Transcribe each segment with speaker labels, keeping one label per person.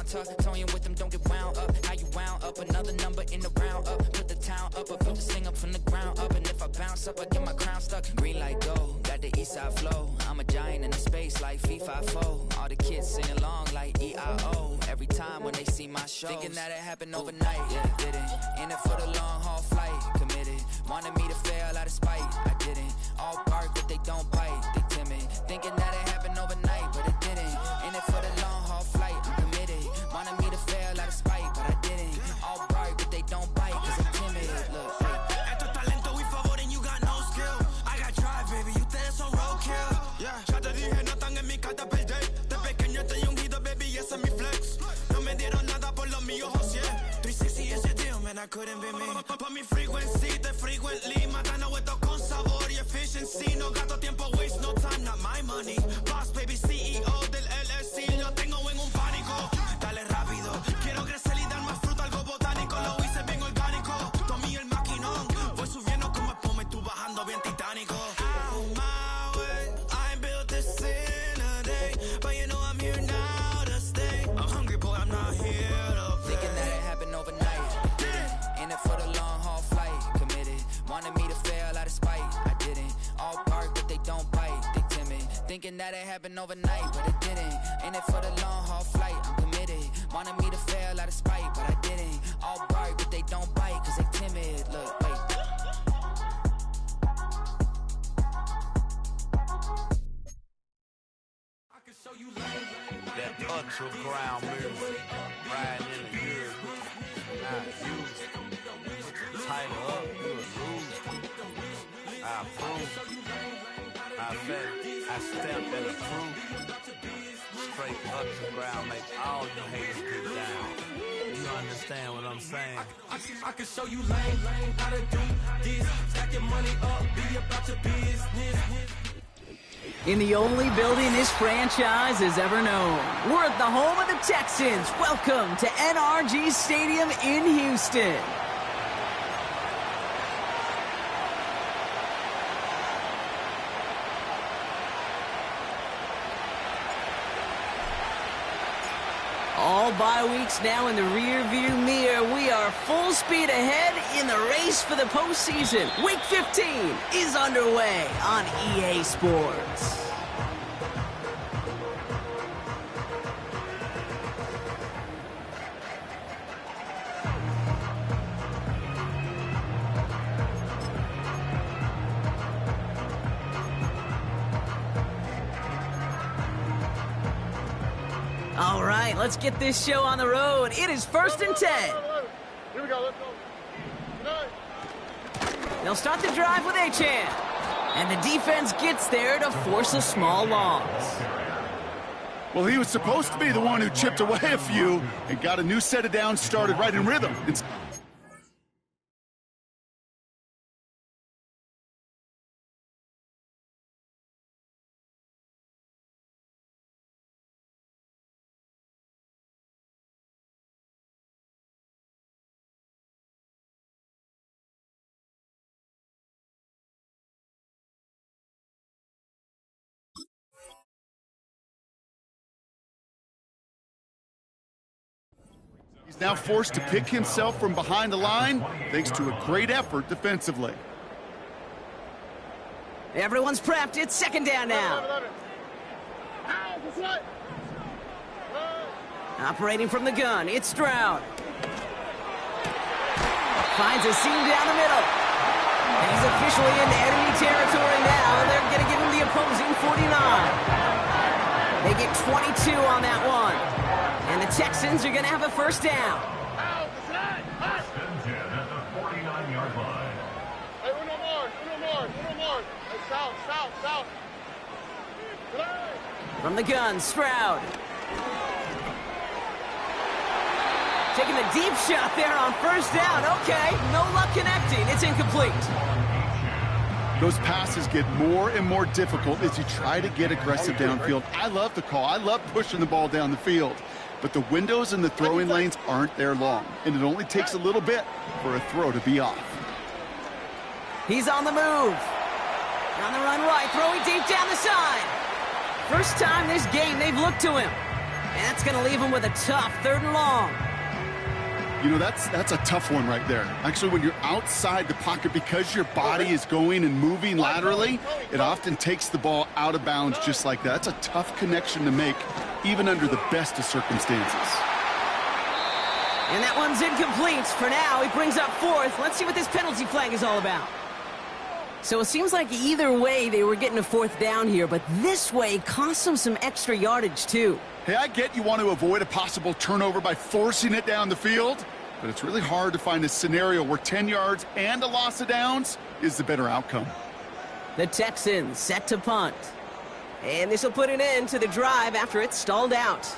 Speaker 1: Monta, toying with them, don't get wound up. How you wound up, another number in the round up. Put the town up, I built this thing up from the ground up. And if I bounce up, I get my crown stuck. Green light go, got the east side flow. I'm a giant in the space like FIFA4. All the kids sing along like EIO. Every time when they see my show, thinking that it happened overnight, yeah, didn't. In it for the long haul flight, committed. Wanted me to fail out of spite, I didn't. All bark but they don't bite, they timid. Thinking that it happened overnight, but it didn't. In it for the long haul flight, I'm committed. Wanted me to fail out of spite, but I didn't. All bark but they don't bite, cause I'm timid. Look,
Speaker 2: esto es talento y favor and you got no skill. I got drive, baby, you ustedes son roadkill. Yeah, ya te dije, no están en mi carta perder. De pequeño estoy ungido, baby, y ese es mi flex. No me dieron nada por lo mío, José. 360 is your deal, man, I couldn't be me. Pa' mi frequency, te frequently. Matando esto con sabor y efficiency. No gasto tiempo, waste no time, not my money. Boss, baby, CEO del LLC. Lo tengo en un pánico. Dale rápido, quiero crecer y dar más fruto, algo botánico. Lo hice bien orgánico. Tomé el maquinón. Voy subiendo como espuma y tú bajando bien titánico. Out my way, I built this in a day. But you know I'm here now to stay. I'm hungry, boy, I'm not here to play.
Speaker 1: thinking that it happened overnight, didn't. In it for the long haul flight, committed. Wanted me to fail out of spite, I didn't. All bark but they don't bite, they timid. Thinking that it happened overnight, but it didn't. In it for the long haul flight, I'm committed. Wanted me to fail out of spite, but I didn't. All bark but they don't bite, cause they timid. Look, wait.
Speaker 3: That ultra ground move, riding in the Europe, not used. Title up, you a lose. I approve. I bet I step and approve. Straight ultra ground makes all you haters get down. You understand what I'm saying?
Speaker 2: I can show you lame, how to do this. Stack your money up, be about your business.
Speaker 4: In the only building this franchise has ever known. We're at the home of the Texans. Welcome to NRG Stadium in Houston. All bye weeks now in the rearview mirror. We are full speed ahead in the race for the postseason. Week 15 is underway on EA Sports. All right, let's get this show on the road. It is 1st and 10.
Speaker 5: Here we go, let's go.
Speaker 4: They'll start the drive with Achane. And the defense gets there to force a small loss.
Speaker 6: Well, he was supposed to be the one who chipped away a few and got a new set of downs started right in rhythm. He's now forced to pick himself from behind the line thanks to a great effort defensively.
Speaker 4: Everyone's prepped. It's 2nd down now. Operating from the gun, it's Stroud. Finds a seam down the middle. And he's officially in enemy territory now. They're going to give him the opposing 49. They get 22 on that one. And the Texans are going to have a 1st down.
Speaker 5: Hey, uno more. Hey, south.
Speaker 4: From the gun, Stroud. Taking the deep shot there on 1st down. Okay, no luck connecting. It's incomplete.
Speaker 6: Those passes get more and more difficult as you try to get aggressive downfield. I love the call. I love pushing the ball down the field. But the windows in the throwing lanes aren't there long, and it only takes a little bit for a throw to be off.
Speaker 4: He's on the move. On the run right, throwing deep down the side. First time this game they've looked to him. And that's going to leave him with a tough 3rd and long.
Speaker 6: You know, that's a tough one right there. Actually, when you're outside the pocket, because your body is going and moving laterally, it often takes the ball out of bounds just like that. That's a tough connection to make, even under the best of circumstances.
Speaker 4: And that one's incomplete. For now, he brings up 4th. Let's see what this penalty flag is all about. So it seems like either way they were getting a 4th down here, but this way cost them some extra yardage too.
Speaker 6: Hey, I get you want to avoid a possible turnover by forcing it down the field, but it's really hard to find a scenario where 10 yards and a loss of downs is the better outcome.
Speaker 4: The Texans set to punt. And this will put an end to the drive after it's stalled out.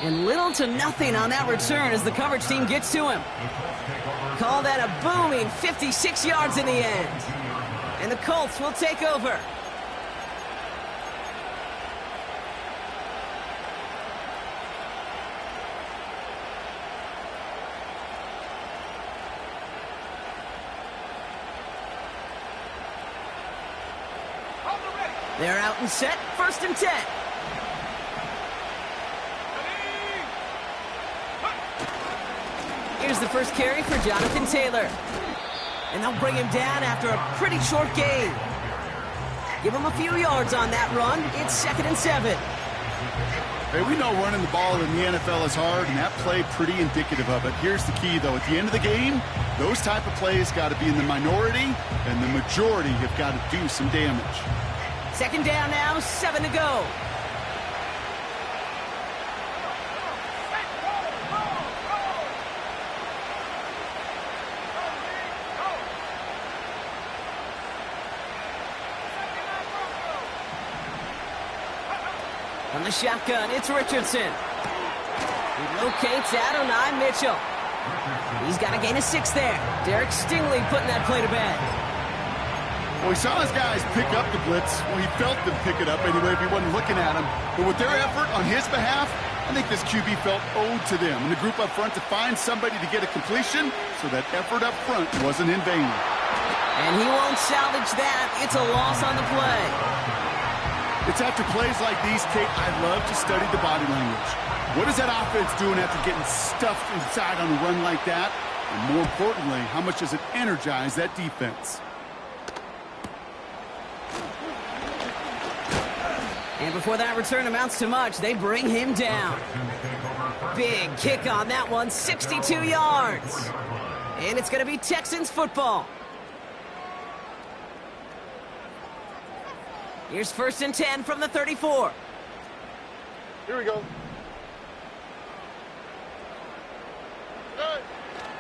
Speaker 4: And little to nothing on that return as the coverage team gets to him. Call that a booming 56 yards in the end. And the Colts will take over. They're out and set, 1st and 10. Here's the first carry for Jonathan Taylor. And they'll bring him down after a pretty short gain. Give him a few yards on that run. It's 2nd and 7.
Speaker 6: Hey, we know running the ball in the NFL is hard, and that play pretty indicative of it. Here's the key, though. At the end of the game, those type of plays got to be in the minority, and the majority have got to do some damage.
Speaker 4: 2nd down now, 7 to go. From the shotgun, it's Richardson. He locates Adonai Mitchell. He's got a gain of 6 there. Derek Stingley putting that play to bed.
Speaker 6: Well, he saw his guys pick up the blitz. Well, he felt them pick it up anyway if he wasn't looking at him. But with their effort on his behalf, I think this QB felt owed to them and the group up front to find somebody to get a completion, so that effort up front wasn't in vain.
Speaker 4: And he won't salvage that. It's a loss on the play.
Speaker 6: It's after plays like these, Kate, I love to study the body language. What is that offense doing after getting stuffed inside on a run like that? And more importantly, how much does it energize that defense?
Speaker 4: And before that return amounts to much, they bring him down. Big kick on that one, 62 yards. And it's going to be Texans football. Here's 1st and 10 from the 34.
Speaker 5: Here we go.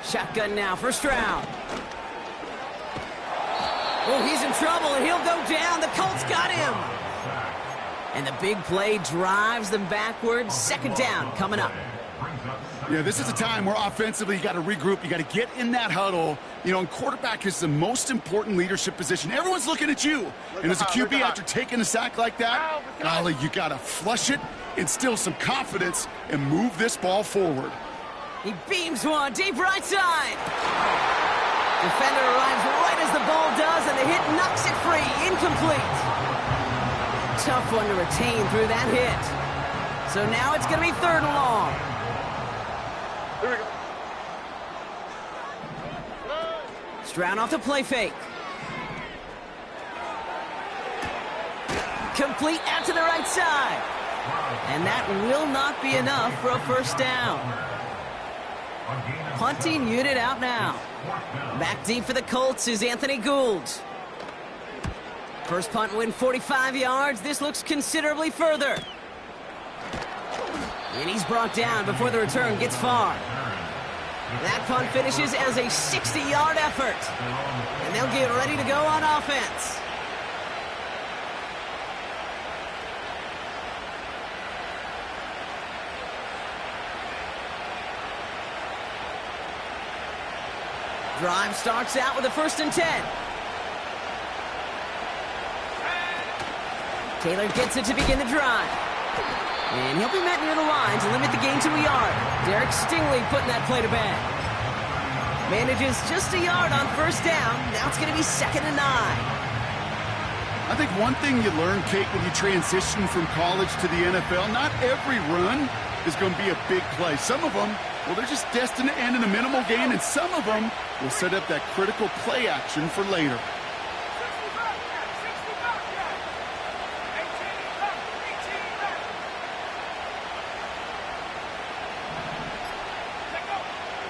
Speaker 4: Shotgun now, 1st round. Oh, he's in trouble, and he'll go down. The Colts got him. And the big play drives them backwards. 2nd down coming up.
Speaker 6: Yeah, this is a time where offensively you got to regroup. You got to get in that huddle. You know, and quarterback is the most important leadership position. Everyone's looking at you. And as a QB, after taking a sack like that, golly, you got to flush it, instill some confidence, and move this ball forward.
Speaker 4: He beams one deep right side. Defender arrives right as the ball does, and the hit knocks it free. Incomplete. Tough one to retain through that hit. So now it's going to be 3rd and long.
Speaker 5: Here we go.
Speaker 4: Stroud off the play fake. Complete out to the right side. And that will not be enough for a 1st down. Punting unit out now. Back deep for the Colts is Anthony Gould. First punt win 45 yards. This looks considerably further. And he's brought down before the return gets far. That punt finishes as a 60-yard effort. And they'll get ready to go on offense. Drive starts out with a 1st and 10. Taylor gets it to begin the drive. And he'll be met near the line to limit the gain to a yard. Derek Stingley putting that play to bed. Manages just a yard on first down. Now it's going to be 2nd and 9.
Speaker 6: I think one thing you learn, Kate, when you transition from college to the NFL, not every run is going to be a big play. Some of them, well, they're just destined to end in a minimal gain, and some of them will set up that critical play action for later.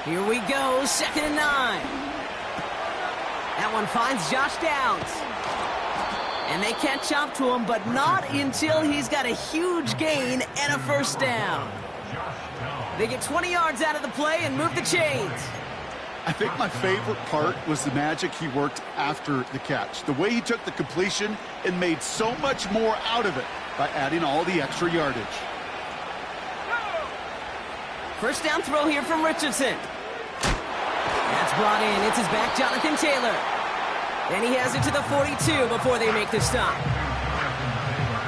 Speaker 4: Here we go, 2nd and 9. That one finds Josh Downs. And they catch up to him, but not until he's got a huge gain and a first down. They get 20 yards out of the play and move the chains.
Speaker 6: I think my favorite part was the magic he worked after the catch. The way he took the completion and made so much more out of it by adding all the extra yardage.
Speaker 4: First down throw here from Richardson. That's brought in. It's his back, Jonathan Taylor. And he has it to the 42 before they make the stop.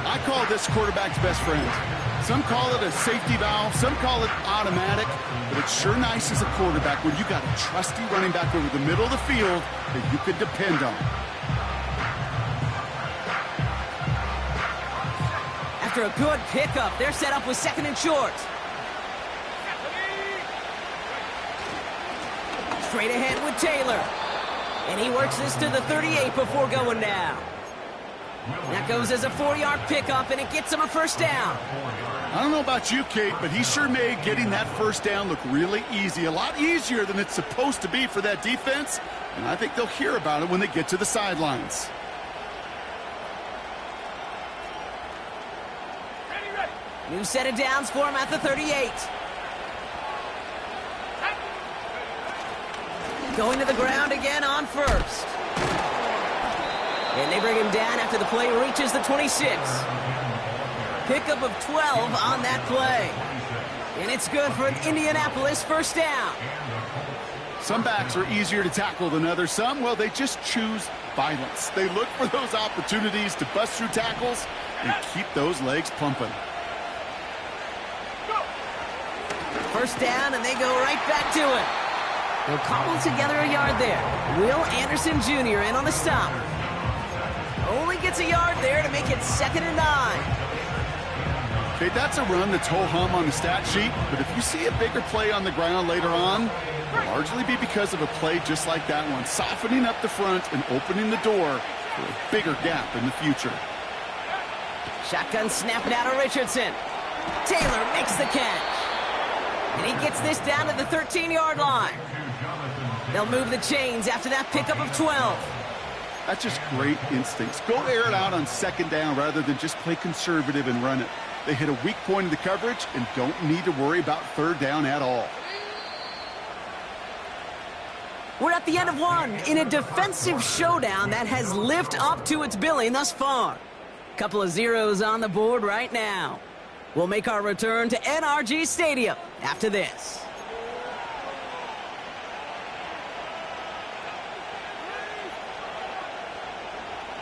Speaker 6: I call this quarterback's best friend. Some call it a safety valve, some call it automatic, but it's sure nice as a quarterback when you got a trusty running back over the middle of the field that you could depend on.
Speaker 4: After a good pickup, they're set up with 2nd and short. Straight ahead with Taylor. And he works this to the 38 before going down. That goes as a 4-yard pickup, and it gets him a first down.
Speaker 6: I don't know about you, Kate, but he sure made getting that first down look really easy. A lot easier than it's supposed to be for that defense. And I think they'll hear about it when they get to the sidelines.
Speaker 4: New set of downs for him at the 38. Going to the ground again on first. And they bring him down after the play reaches the 26. Pickup of 12 on that play. And it's good for an Indianapolis first down.
Speaker 6: Some backs are easier to tackle than others. Some, well, they just choose violence. They look for those opportunities to bust through tackles and keep those legs pumping.
Speaker 4: First down, and they go right back to it. They'll cobble together a yard there. Will Anderson Jr. in on the stop. Only gets a yard there to make it 2nd and 9.
Speaker 6: Okay, that's a run that's ho-hum on the stat sheet, but if you see a bigger play on the ground later on, it'll largely be because of a play just like that one, softening up the front and opening the door for a bigger gap in the future.
Speaker 4: Shotgun snapped out of Richardson. Taylor makes the catch. And he gets this down to the 13-yard line. They'll move the chains after that pickup of 12.
Speaker 6: That's just great instincts. Go air it out on 2nd down rather than just play conservative and run it. They hit a weak point in the coverage and don't need to worry about 3rd down at all.
Speaker 4: We're at the end of one in a defensive showdown that has lived up to its billing thus far. Couple of zeros on the board right now. We'll make our return to NRG Stadium after this.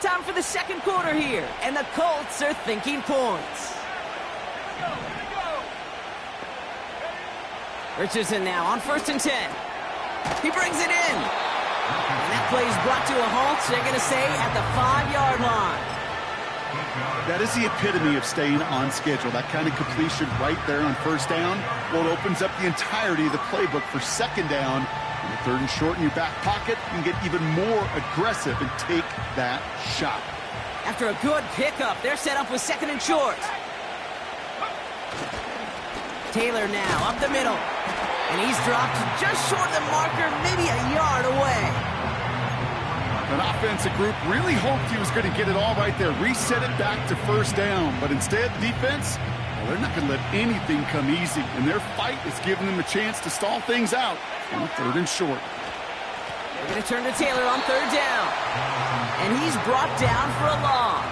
Speaker 4: Time for the 2nd quarter here, and the Colts are thinking points. Richardson now on 1st and 10. He brings it in. And that play is brought to a halt, they're going to say, at the 5-yard line.
Speaker 6: That is the epitome of staying on schedule. That kind of completion right there on 1st down. Well, it opens up the entirety of the playbook for 2nd down. And the 3rd and short in your back pocket, you can get even more aggressive and take that shot.
Speaker 4: After a good pickup, they're set up with 2nd and short. Taylor now up the middle. And he's dropped just short of the marker, maybe a yard away.
Speaker 6: An offensive group really hoped he was going to get it all right there, reset it back to 1st down. But instead, the defense, well, they're not going to let anything come easy. And their fight is giving them a chance to stall things out on 3rd and short.
Speaker 4: They're going to turn to Taylor on 3rd down. And he's brought down for a loss.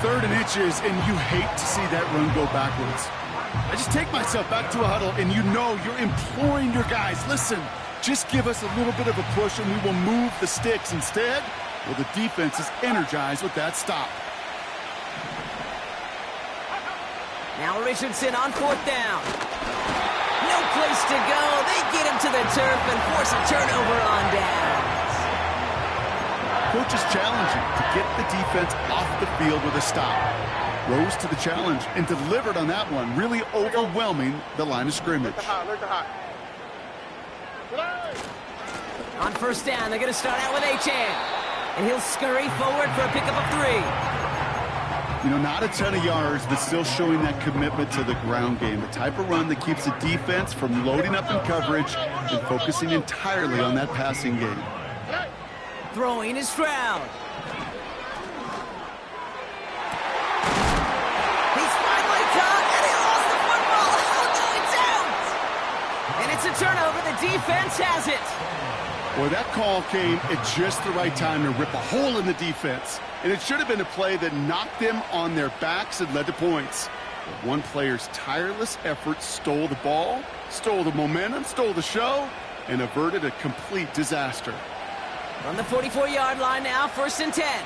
Speaker 6: 3rd and inches, and you hate to see that run go backwards. I just take myself back to a huddle, and you know you're imploring your guys, listen, just give us a little bit of a push and we will move the sticks. Instead, well, the defense is energized with that stop.
Speaker 4: Now Richardson on 4th down. no place to go. They get him to the turf and force a turnover on downs.
Speaker 6: Coach is challenging to get the defense off the field with a stop. Rose to the challenge and delivered on that one, really overwhelming the line of scrimmage.
Speaker 4: On first down, they're going to start out with Achan. And he'll scurry forward for a pickup of 3.
Speaker 6: You know, not a ton of yards, but still showing that commitment to the ground game. The type of run that keeps the defense from loading up in coverage and focusing entirely on that passing game.
Speaker 4: Throwing is Stroud. He's finally caught, and he lost the football. Oh, no, it's out! And it's a turnover. The defense has it.
Speaker 6: Boy, that call came at just the right time to rip a hole in the defense. And it should have been a play that knocked them on their backs and led to points. But one player's tireless effort stole the ball, stole the momentum, stole the show, and averted a complete disaster.
Speaker 4: On the 44-yard line now, 1st and 10.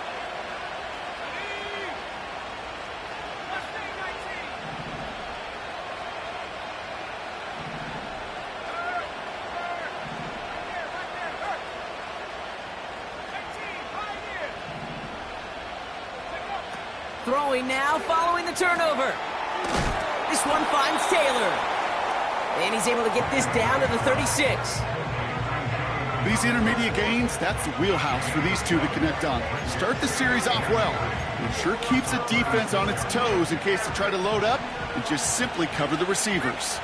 Speaker 4: Throwing now, following the turnover. This one finds Taylor. And he's able to get this down to the 36.
Speaker 6: These intermediate gains, that's the wheelhouse for these two to connect on. Start the series off well. It sure keeps the defense on its toes in case they try to load up and just simply cover the receivers.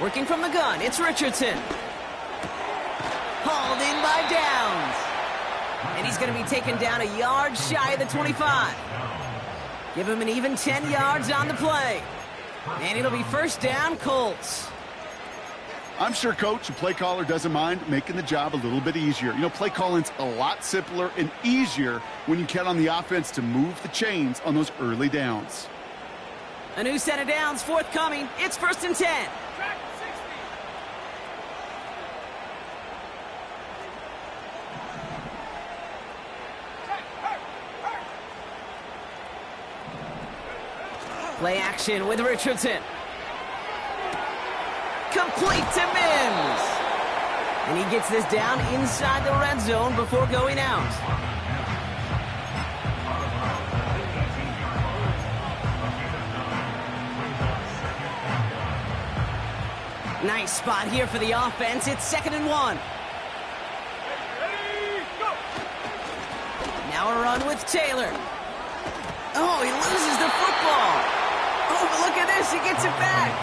Speaker 4: Working from the gun, it's Richardson. Hauled in by Downs. And he's going to be taken down a yard shy of the 25. Give him an even 10 yards on the play. And it'll be 1st down, Colts.
Speaker 6: I'm sure coach and play caller doesn't mind making the job a little bit easier. You know, play calling's a lot simpler and easier when you count on the offense to move the chains on those early downs.
Speaker 4: A new set of downs forthcoming. It's 1st and 10. Play action with Richardson. Complete to Mims. And he gets this down inside the red zone before going out. Nice spot here for the offense. It's 2nd and 1. Now a run with Taylor. Oh, he loses the football. Oh, but look at this. He gets it back.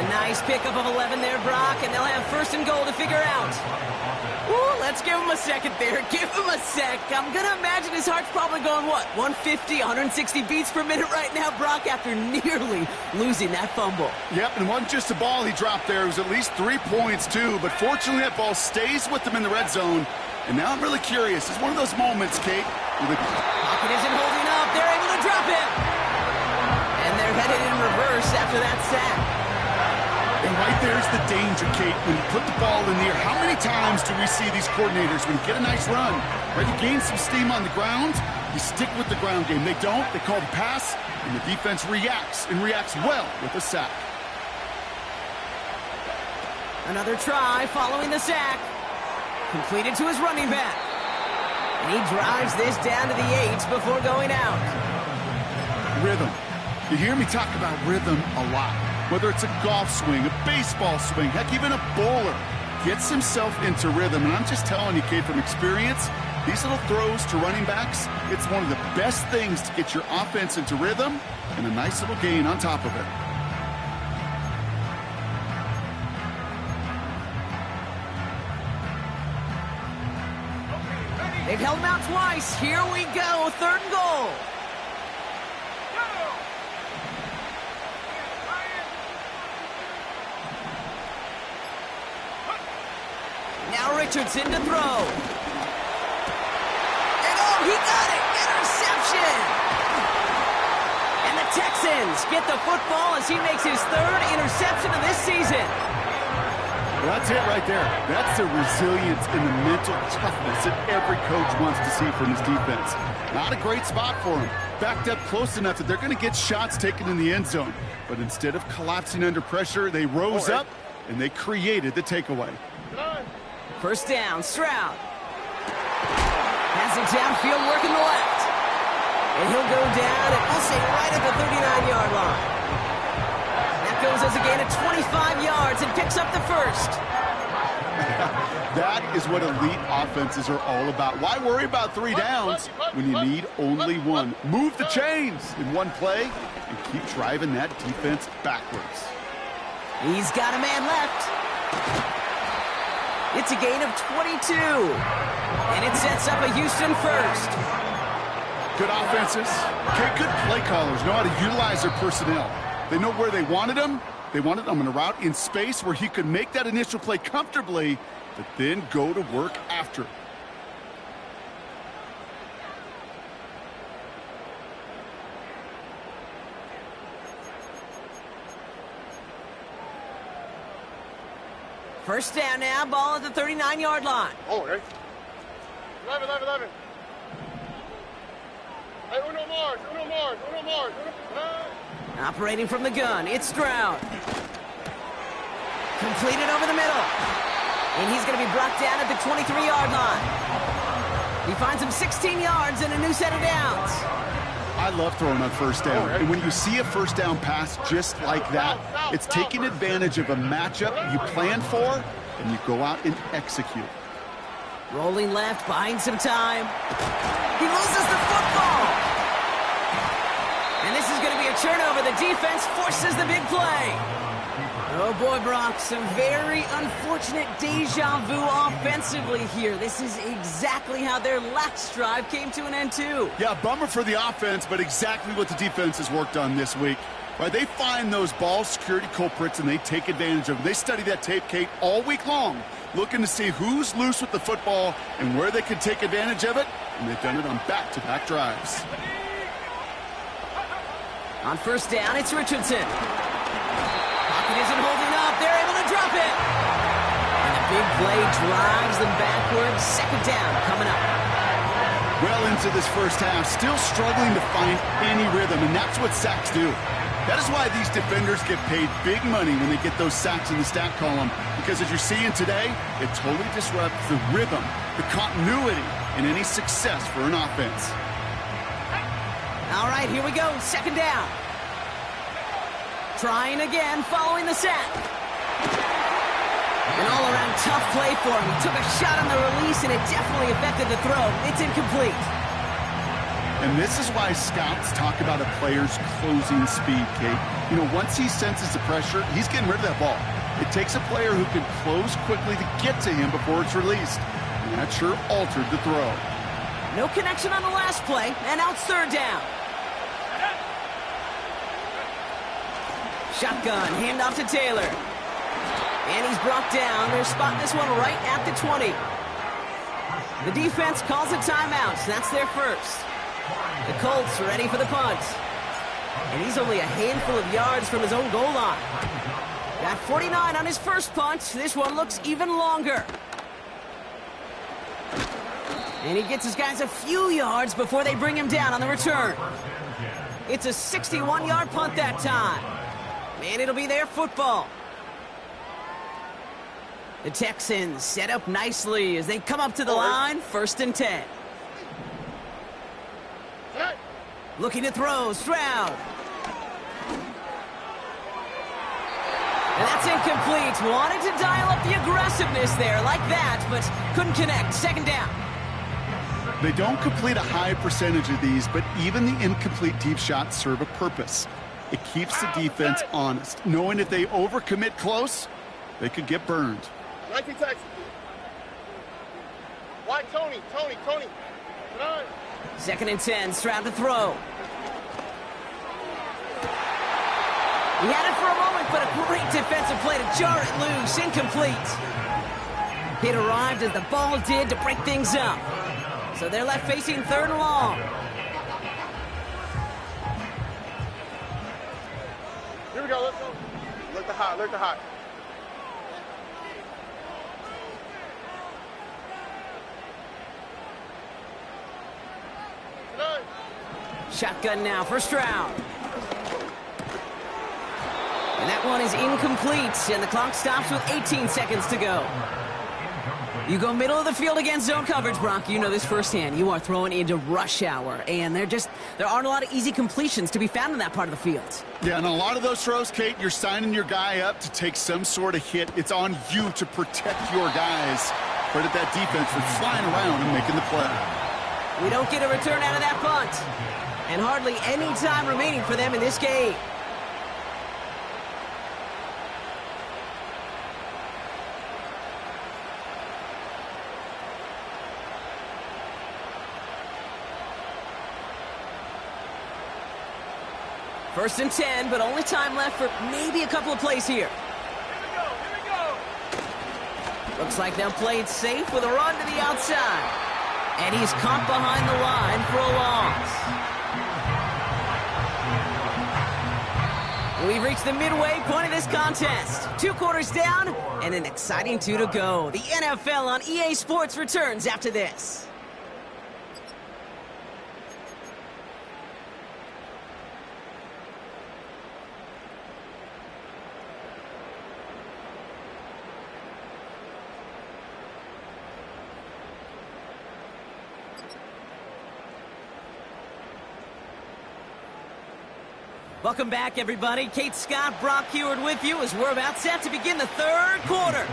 Speaker 4: A nice pickup of 11 there, Brock, and they'll have 1st and goal to figure out. Ooh, let's give him a second there. Give him a sec. I'm going to imagine his heart's probably going, what, 150, 160 beats per minute right now, Brock, after nearly losing that fumble.
Speaker 6: Yep, and it wasn't just a ball he dropped there. It was at least 3 points, too. But fortunately, that ball stays with them in the red zone. And now I'm really curious. It's one of those moments, Kate.
Speaker 4: Pocket isn't holding up. They're able to drop him. And they're headed in reverse after that sack.
Speaker 6: And right there's the danger, Kate, when you put the ball in the air. How many times do we see these coordinators, when you get a nice run, right, you gain some steam on the ground, you stick with the ground game. They don't. They call the pass, and the defense reacts, and reacts well with a sack.
Speaker 4: Another try following the sack. Completed to his running back. And he drives this down to the 8 before going out.
Speaker 6: Rhythm. You hear me talk about rhythm a lot. Whether it's a golf swing, a baseball swing, heck, even a bowler gets himself into rhythm. And I'm just telling you, Kate, from experience, these little throws to running backs, it's one of the best things to get your offense into rhythm and a nice little gain on top of it.
Speaker 4: They've held him out twice. Here we go. 3rd and goal. Now Richardson to throw. And oh, he got it. Interception. And the Texans get the football as he makes his 3rd interception of this season.
Speaker 6: That's it right there. That's the resilience and the mental toughness that every coach wants to see from his defense. Not a great spot for him. Backed up close enough that they're going to get shots taken in the end zone. But instead of collapsing under pressure, they rose up and they created the takeaway.
Speaker 4: First down, Stroud. Has it downfield, working the left. And he'll go down, and we'll say right at the 39-yard line. That goes as a gain of 25 yards and picks up the first.
Speaker 6: That is what elite offenses are all about. Why worry about 3 downs when you need only 1? Move the chains in one play and keep driving that defense backwards.
Speaker 4: He's got a man left. It's a gain of 22. And it sets up a Houston first.
Speaker 6: Good offenses, okay, good play callers know how to utilize their personnel. They know where they wanted them. They wanted them in a route in space where he could make that initial play comfortably, but then go to work after.
Speaker 4: First down now, ball at the 39-yard line.
Speaker 5: Oh, okay. 11. Hey, uno more.
Speaker 4: Operating from the gun, it's Stroud. Completed over the middle. And he's going to be brought down at the 23-yard line. He finds him 16 yards and a new set of downs.
Speaker 6: I love throwing on first down. And when you see a first down pass just like that, it's taking advantage of a matchup you planned for, and you go out and execute.
Speaker 4: Rolling left, buying some time. He loses the football. And this is going to be a turnover. The defense forces the big play. Oh, boy, Brock, some very unfortunate deja vu offensively here. This is exactly how their last drive came to an end, too.
Speaker 6: Yeah, bummer for the offense, but exactly what the defense has worked on this week. Right, they find those ball security culprits, and they take advantage of them. They study that tape, Kate, all week long, looking to see who's loose with the football and where they can take advantage of it, and they've done it on back-to-back drives.
Speaker 4: On first down, it's Richardson. Pocket isn't holding up. They're able to drop it. And a big play drives them backwards. Second down coming up.
Speaker 6: Well into this first half, still struggling to find any rhythm, and that's what sacks do. That is why these defenders get paid big money when they get those sacks in the stat column, because as you're seeing today, it totally disrupts the rhythm, the continuity, and any success for an offense.
Speaker 4: All right, here we go. Second down. Trying again, following the sack. An all-around tough play for him. He took a shot on the release, and it definitely affected the throw. It's incomplete.
Speaker 6: And this is why scouts talk about a player's closing speed, Kate. You know, once he senses the pressure, he's getting rid of that ball. It takes a player who can close quickly to get to him before it's released. And that sure altered the throw.
Speaker 4: No connection on the last play, and now it's third down. Shotgun, handoff to Taylor. And he's brought down. They're spotting this one right at the 20. The defense calls a timeout. That's their first. The Colts are ready for the punt. And he's only a handful of yards from his own goal line. Got 49 on his first punt. This one looks even longer. And he gets his guys a few yards before they bring him down on the return. It's a 61-yard punt that time. And it'll be their football. The Texans set up nicely as they come up to the line. First and 10. Looking to throw, Stroud. And that's incomplete. Wanted to dial up the aggressiveness there like that, but couldn't connect. Second down.
Speaker 6: They don't complete a high percentage of these, but even the incomplete deep shots serve a purpose. It keeps the defense honest, knowing if they overcommit close, they could get burned.
Speaker 5: 19 Texas. Why Tony?
Speaker 4: Second and 10, Stroud to throw. He had it for a moment, but a great defensive play to jar it loose. Incomplete. It arrived as the ball did to break things up. So they're left facing third and long.
Speaker 5: Here we go, let's go. Look the hot.
Speaker 4: Shotgun now, first round. And that one is incomplete, and the clock stops with 18 seconds to go. You go middle of the field against zone coverage, Brock. You know this firsthand. You are throwing into rush hour, and there aren't a lot of easy completions to be found in that part of the field.
Speaker 6: Yeah, and a lot of those throws, Kate, you're signing your guy up to take some sort of hit. It's on you to protect your guys. Credit that defense for flying around and making the play.
Speaker 4: We don't get a return out of that punt, and hardly any time remaining for them in this game. First and 10, but only time left for maybe a couple of plays here.
Speaker 5: Here we go.
Speaker 4: Looks like they'll play it safe with a run to the outside. And he's caught behind the line for a loss. We've reached the midway point of this contest. 2 quarters down and an exciting 2 to go. The NFL on EA Sports returns after this. Welcome back, everybody. Kate Scott, Brock Heward with you as we're about set to begin the 3rd quarter.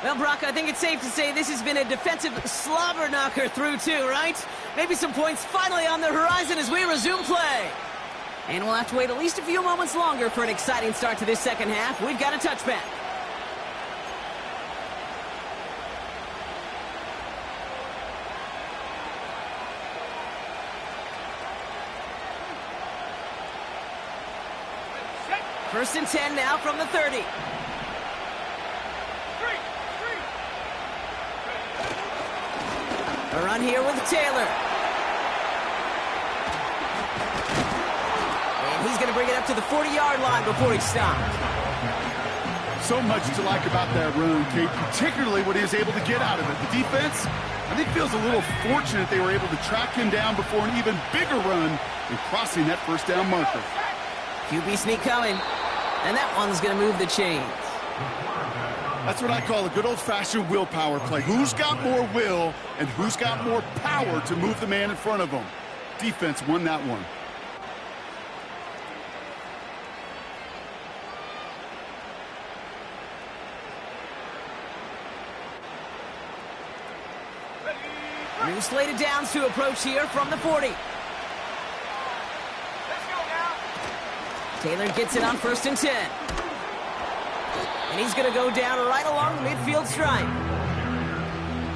Speaker 4: Well, Brock, I think it's safe to say this has been a defensive slobber knocker through 2, right? Maybe some points finally on the horizon as we resume play. And we'll have to wait at least a few moments longer for an exciting start to this second half. We've got a touchback. First and 10 now from the 30. A run here with Taylor. And he's going to bring it up to the 40-yard line before he stopped.
Speaker 6: So much to like about that run, Kate, particularly what he was able to get out of it. The defense, I think, feels a little fortunate they were able to track him down before an even bigger run and crossing that first down marker.
Speaker 4: QB sneak coming. And that one's going to move the chains.
Speaker 6: That's what I call a good old-fashioned willpower play. Who's got more will and who's got more power to move the man in front of them? Defense won that one.
Speaker 4: New slated downs to approach here from the 40. Taylor gets it on first and 10. And he's going to go down right along the midfield stripe.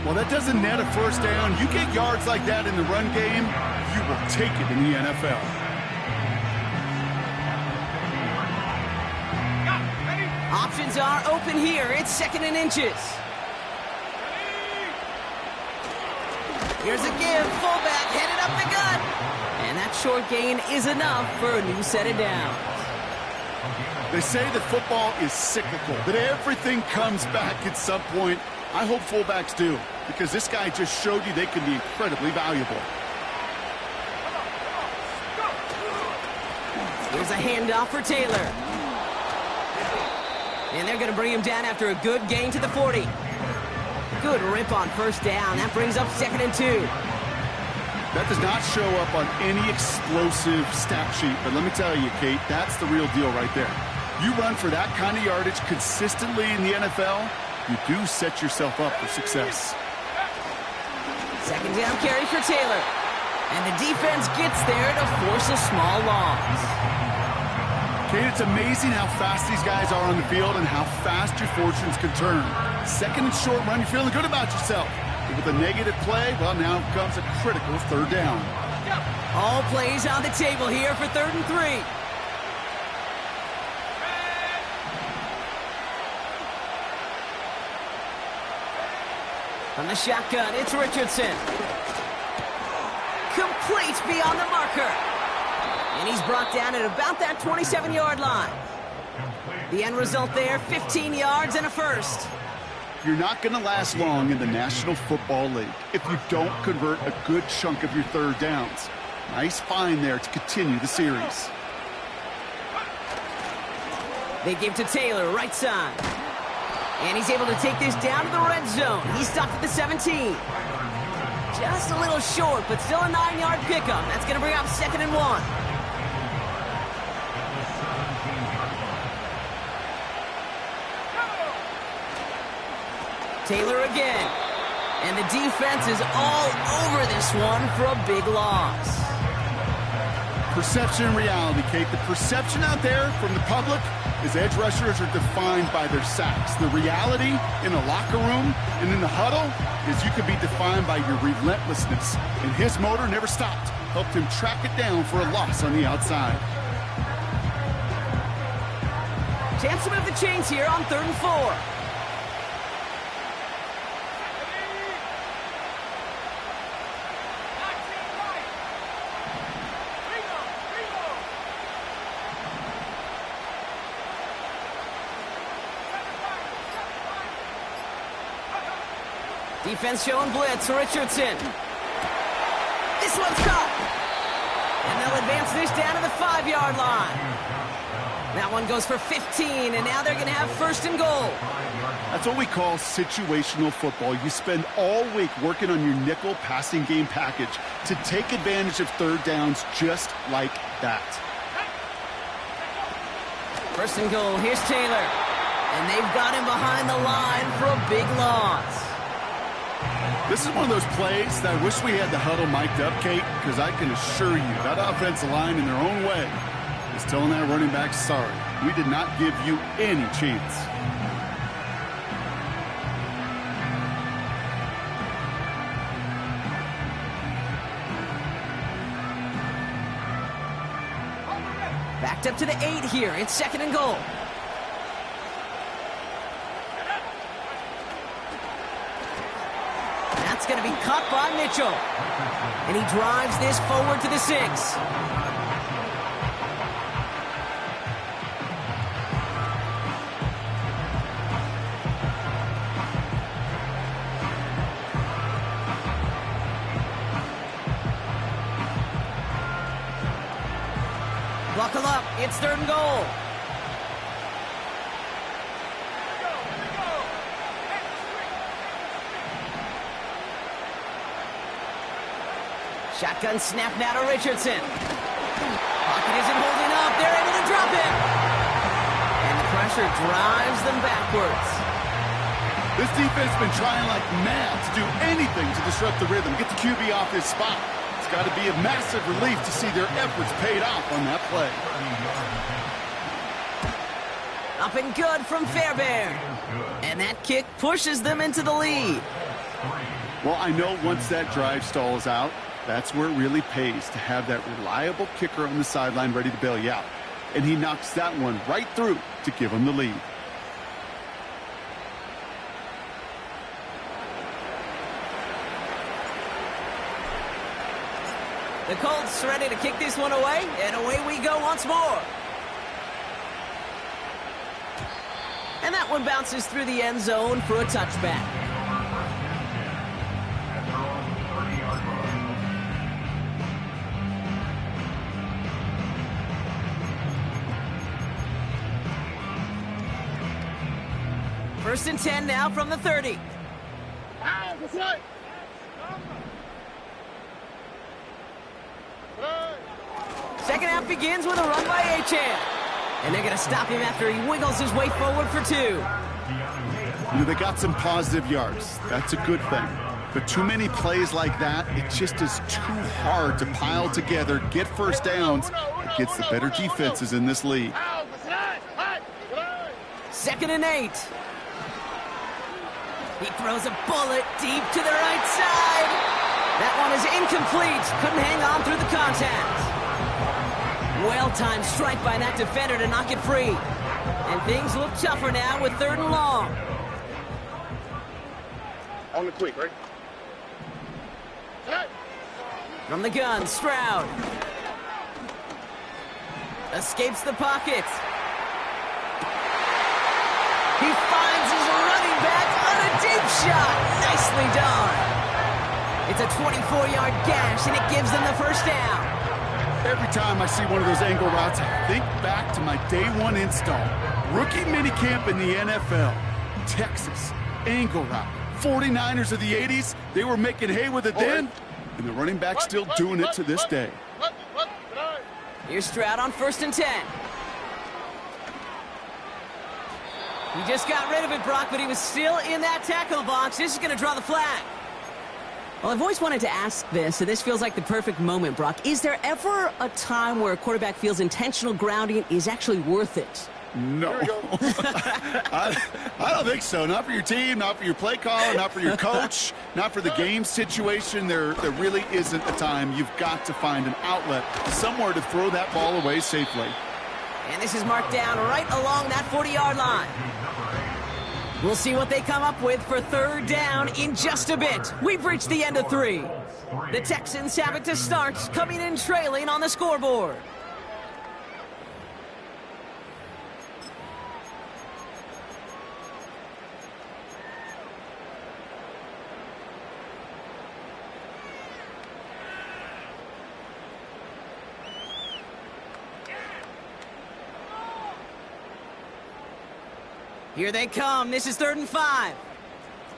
Speaker 6: Well, that doesn't net a first down. You get yards like that in the run game, you will take it in the NFL.
Speaker 4: Options are open here. It's 2nd and inches. Here's a give. Fullback headed up the gut. And that short gain is enough for a new set of downs.
Speaker 6: They say that football is cyclical, that everything comes back at some point. I hope fullbacks do, because this guy just showed you they can be incredibly valuable.
Speaker 4: Here's a handoff for Taylor. And they're going to bring him down after a good gain to the 40. Good rip on first down. That brings up 2nd and 2.
Speaker 6: That does not show up on any explosive stat sheet, but let me tell you, Kate, that's the real deal right there. You run for that kind of yardage consistently in the NFL, you do set yourself up for success.
Speaker 4: 2nd down carry for Taylor. And the defense gets there to force a small loss.
Speaker 6: Kate, it's amazing how fast these guys are on the field and how fast your fortunes can turn. 2nd and short run, you're feeling good about yourself. But with a negative play, well, now comes a critical 3rd down.
Speaker 4: All plays on the table here for 3rd and 3. From the shotgun, it's Richardson. Complete beyond the marker. And he's brought down at about that 27-yard line. The end result there, 15 yards and a first.
Speaker 6: You're not going to last long in the National Football League if you don't convert a good chunk of your third downs. Nice find there to continue the series.
Speaker 4: They give to Taylor, right side. And he's able to take this down to the red zone. He's stopped at the 17. Just a little short, but still a 9-yard pickup. That's going to bring up 2nd and 1. Taylor again. And the defense is all over this one for a big loss.
Speaker 6: Perception and reality, Kate. The perception out there from the public is edge rushers are defined by their sacks. The reality in a locker room and in the huddle is you can be defined by your relentlessness. And his motor never stopped. Helped him track it down for a loss on the outside.
Speaker 4: Chance to move the chains here on 3rd and 4. Defense showing blitz. Richardson. This one's caught. And they'll advance this down to the 5-yard line. That one goes for 15, and now they're going to have 1st and goal.
Speaker 6: That's what we call situational football. You spend all week working on your nickel passing game package to take advantage of third downs just like that.
Speaker 4: 1st and goal. Here's Taylor. And they've got him behind the line for a big loss.
Speaker 6: This is one of those plays that I wish we had the huddle mic'd up, Kate, because I can assure you that offensive line in their own way is telling that running back, sorry, we did not give you any chance.
Speaker 4: Backed up to the 8 here. It's 2nd and goal. That's going to be caught by Mitchell. And he drives this forward to the 6. Buckle up. It's 3rd and goal. Shotgun snap now to Richardson. Pocket isn't holding up. They're able to drop it. And the pressure drives them backwards.
Speaker 6: This defense has been trying like mad to do anything to disrupt the rhythm, get the QB off his spot. It's got to be a massive relief to see their efforts paid off on that play.
Speaker 4: Up and good from Fairbairn. And that kick pushes them into the lead.
Speaker 6: Well, I know once that drive stalls out, that's where it really pays to have that reliable kicker on the sideline ready to bail you out. And he knocks that one right through to give him the lead.
Speaker 4: The Colts ready to kick this one away, and away we go once more. And that one bounces through the end zone for a touchback. First and 10 now from the 30. Second half begins with a run by Achane. And they're going to stop him after he wiggles his way forward for 2.
Speaker 6: You know, they got some positive yards. That's a good thing. But too many plays like that, it just is too hard to pile together, get first downs against the better defenses in this league.
Speaker 4: 2nd and 8. He throws a bullet deep to the right side. That one is incomplete. Couldn't hang on through the contact. Well-timed strike by that defender to knock it free. And things look tougher now with 3rd and long.
Speaker 5: On the quick, right?
Speaker 4: From the gun, Stroud. Escapes the pocket. He finds his running back Deep shot. Nicely done. It's a 24-yard gash, and it gives them the first down.
Speaker 6: Every time I see one of those angle routes, I think back to my day one install. Rookie minicamp in the NFL. Texas, angle route. 49ers of the 80s, they were making hay with it then, and the running back's still doing it to this day.
Speaker 4: Here's Stroud on 1st and 10. He just got rid of it, Brock, but he was still in that tackle box. This is going to draw the flag. Well, I've always wanted to ask this, and this feels like the perfect moment, Brock. Is there ever a time where a quarterback feels intentional grounding is actually worth it?
Speaker 6: No. I don't think so. Not for your team, not for your play caller, not for your coach, not for the game situation. There really isn't a time. You've got to find an outlet, somewhere to throw that ball away safely.
Speaker 4: And this is marked down right along that 40-yard line. We'll see what they come up with for 3rd down in just a bit. We've reached the end of 3. The Texans have it to start, coming in trailing on the scoreboard. Here they come. This is 3rd and 5.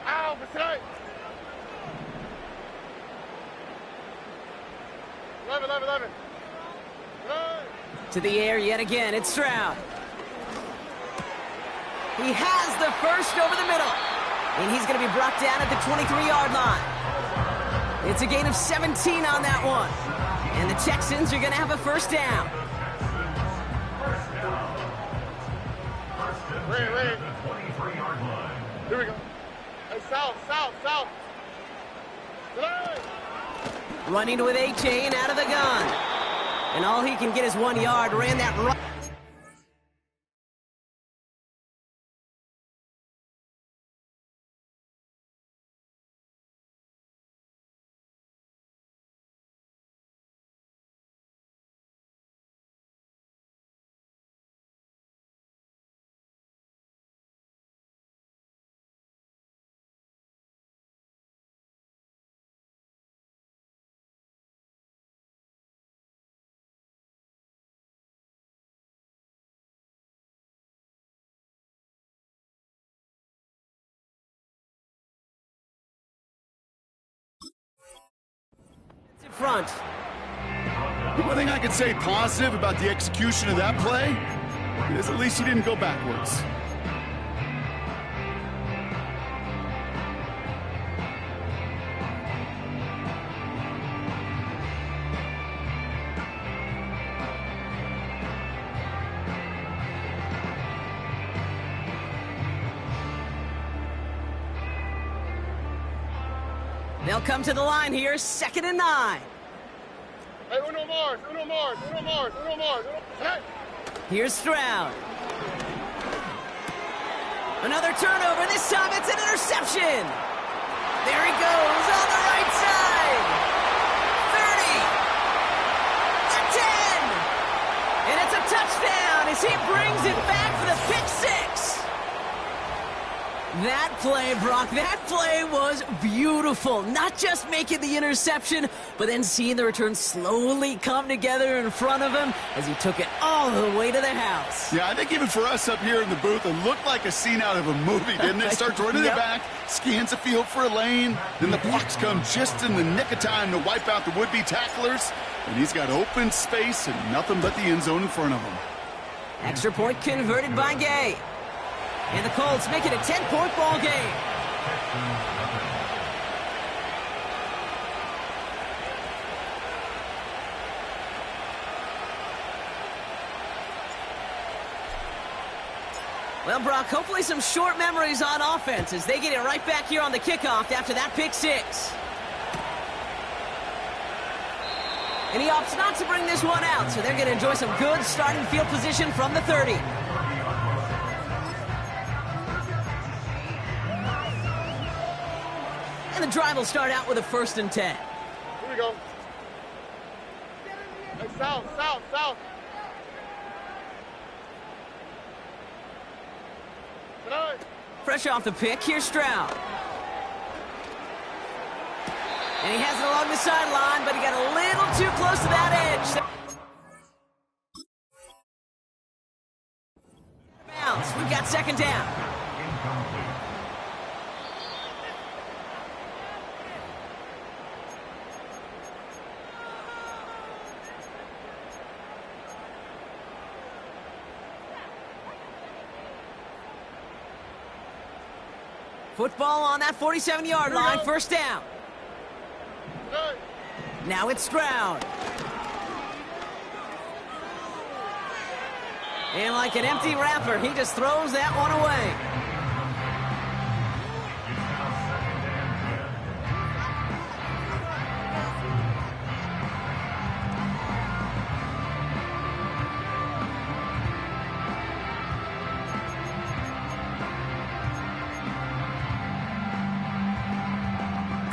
Speaker 5: Ow, beside. 11.
Speaker 4: To the air yet again. It's Stroud. He has the first over the middle. And he's going to be brought down at the 23-yard line. It's a gain of 17 on that one. And the Texans are going to have a first down.
Speaker 5: Ray. Here we go. Hey, south.
Speaker 4: Running with A-Chain out of the gun. And all he can get is 1 yard. Ran that right. In front.
Speaker 6: The one thing I could say positive about the execution of that play is at least he didn't go backwards.
Speaker 4: They'll come to the line here, 2nd and 9.
Speaker 5: Hey, uno more. Hey.
Speaker 4: Here's Stroud. Another turnover. This time it's an interception. There he goes on the right side. 30. The 10. And it's a touchdown as he brings it back for the pick 6. That play, Brock, that play was beautiful. Not just making the interception, but then seeing the return slowly come together in front of him as he took it all the way to the house.
Speaker 6: Yeah, I think even for us up here in the booth, it looked like a scene out of a movie, didn't it? Starts running it back, scans the field for a lane, then the blocks come just in the nick of time to wipe out the would-be tacklers, and he's got open space and nothing but the end zone in front of him.
Speaker 4: Extra point converted by Gay. And the Colts make it a 10-point ball game. Well, Brock, hopefully some short memories on offense as they get it right back here on the kickoff after that pick 6. And he opts not to bring this one out, so they're going to enjoy some good starting field position from the 30. And the drive will start out with a 1st and 10.
Speaker 5: Here we go. Hey, south. Tonight.
Speaker 4: Fresh off the pick, here's Stroud. And he has it along the sideline, but he got a little too close to that edge. Bounce. We've got second down. Football on that 47-yard line, first down. Now it's Stroud. And like an empty wrapper, he just throws that one away.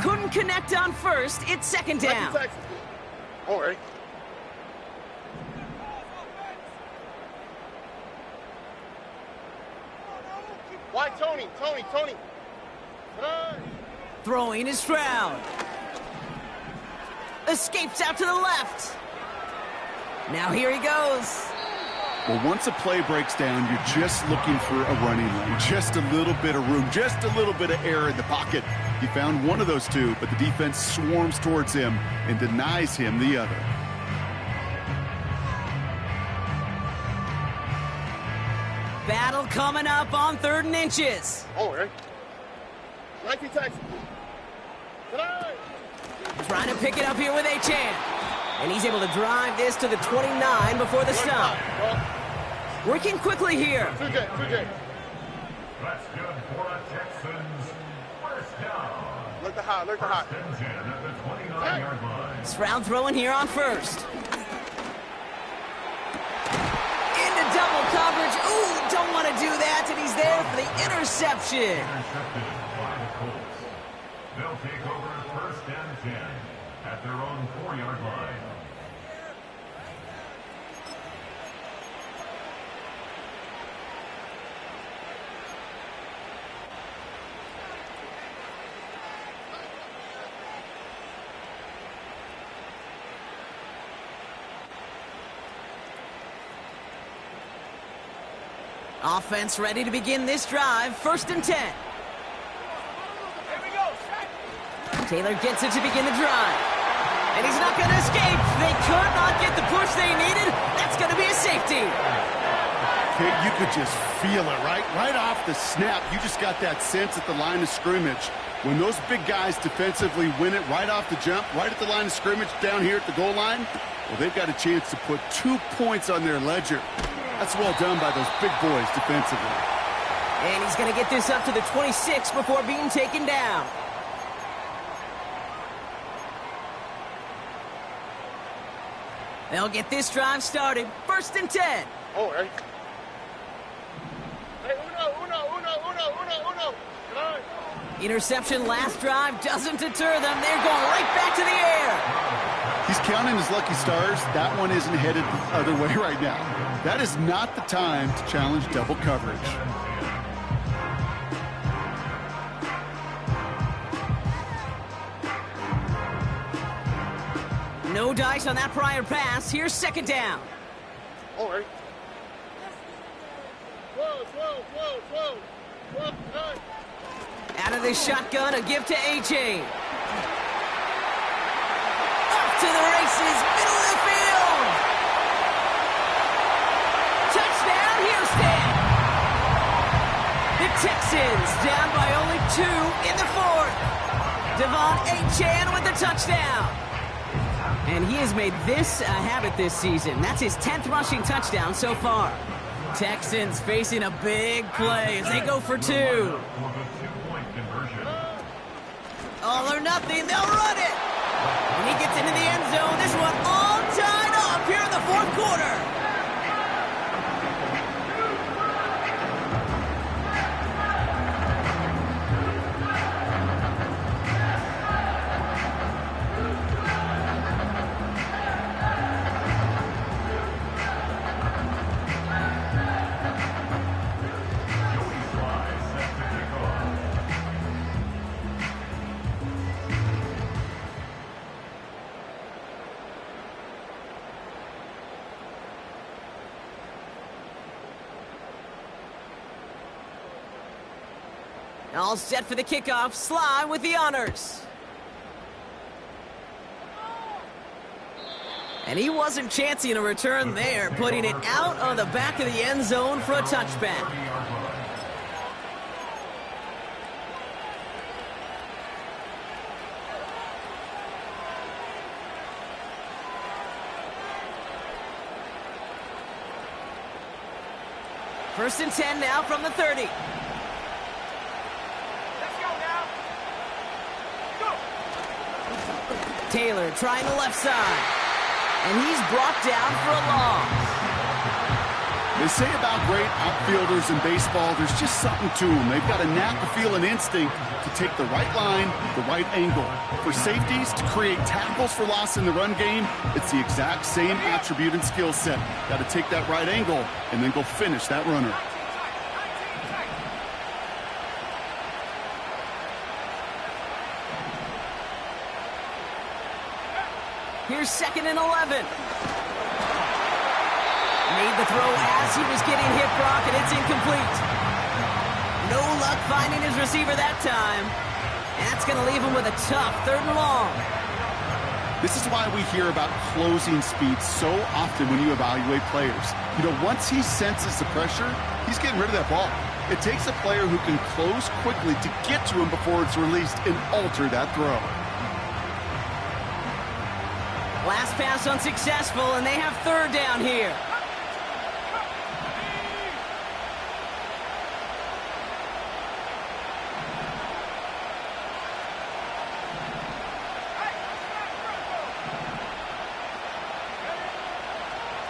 Speaker 4: Couldn't connect on first. It's second down.
Speaker 7: All right. Why Tony?
Speaker 4: Throwing is Stroud. Escapes out to the left. Now here he goes.
Speaker 6: Well, once a play breaks down, you're just looking for a running lane. Just a little bit of room, just a little bit of air in the pocket. He found one of those two, but the defense swarms towards him and denies him the other.
Speaker 4: Battle coming up on 3rd and inches.
Speaker 7: All right. 90 Texas.
Speaker 4: Trying to pick it up here with Achan. And he's able to drive this to the 29 before the stop. Working quickly here.
Speaker 7: 2J.
Speaker 5: That's good for the Texans. First down.
Speaker 7: Look the high.
Speaker 5: First and 10 at the 29-yard line.
Speaker 4: Stroud throwing here on first. Into double coverage. Ooh, don't want to do that. And he's there for the interception.
Speaker 5: Intercepted by the Colts. They'll take over first and 10 at their own 4-yard line.
Speaker 4: Offense ready to begin this drive. 1st and 10. Taylor gets it to begin the drive. And he's not going to escape. They could not get the push they needed. That's going to be a safety.
Speaker 6: Okay, you could just feel it, right? Right off the snap, you just got that sense at the line of scrimmage. When those big guys defensively win it right off the jump, right at the line of scrimmage down here at the goal line, well, they've got a chance to put 2 points on their ledger. That's well done by those big boys defensively.
Speaker 4: And he's going to get this up to the 26 before being taken down. They'll get this drive started. 1st and 10.
Speaker 7: All right. Hey, uno.
Speaker 4: Interception last drive doesn't deter them. They're going right back to the air.
Speaker 6: He's counting his lucky stars. That one isn't headed the other way right now. That is not the time to challenge double coverage.
Speaker 4: No dice on that prior pass. Here's 2nd down.
Speaker 7: All right. Whoa.
Speaker 4: Out of the shotgun, a give to A.J. Off to the races, middle of the field. Touchdown, Houston. The Texans down by only 2 in the 4th. Devon Achane with the touchdown. And he has made this a habit this season. That's his 10th rushing touchdown so far. Texans facing a big play as they go for 2. All or nothing, they'll run it. And he gets into the end zone. This one all tied up here in the 4th quarter. All set for the kickoff. Sly with the honors. And he wasn't chancing a return there, putting it out on the back of the end zone for a touchback. First and 10 now from the 30.
Speaker 7: Let's go now. Go.
Speaker 4: Taylor trying the left side. And he's brought down for a loss.
Speaker 6: They say about great outfielders in baseball, there's just something to them. They've got a knack, a feel, and instinct to take the right line, the right angle. For safeties, to create tackles for loss in the run game, it's the exact same attribute and skill set. Got to take that right angle and then go finish that runner.
Speaker 4: Here's 2nd and 11. Made the throw as he was getting hit, Brock, and it's incomplete. No luck finding his receiver that time. And that's going to leave him with a tough 3rd and long.
Speaker 6: This is why we hear about closing speed so often when you evaluate players. You know, once he senses the pressure, he's getting rid of that ball. It takes a player who can close quickly to get to him before it's released and alter that throw.
Speaker 4: Last pass unsuccessful, and they have 3rd down here.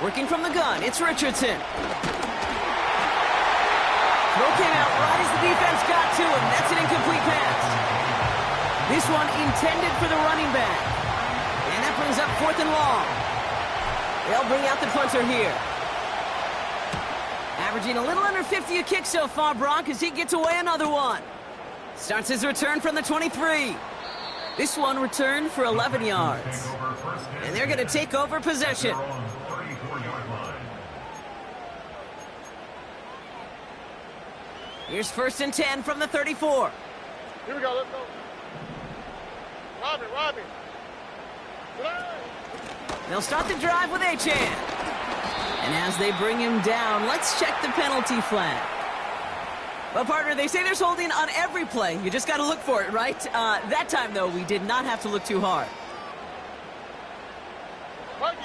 Speaker 4: Working from the gun, it's Richardson. Throw came out right as the defense got to him. That's an incomplete pass. This one intended for the running back. And that brings up 4th and long. They'll bring out the punter here. Averaging a little under 50 a kick so far, Brock, as he gets away another one. Starts his return from the 23. This one returned for 11 yards. And they're going to take over possession. Here's 1st and 10 from the 34.
Speaker 7: Here we go. Let's go. Robin.
Speaker 4: They'll start the drive with Achane. And as they bring him down, let's check the penalty flag. Well, partner, they say there's holding on every play. You just got to look for it, right? That time, though, we did not have to look too hard.
Speaker 7: Buggy.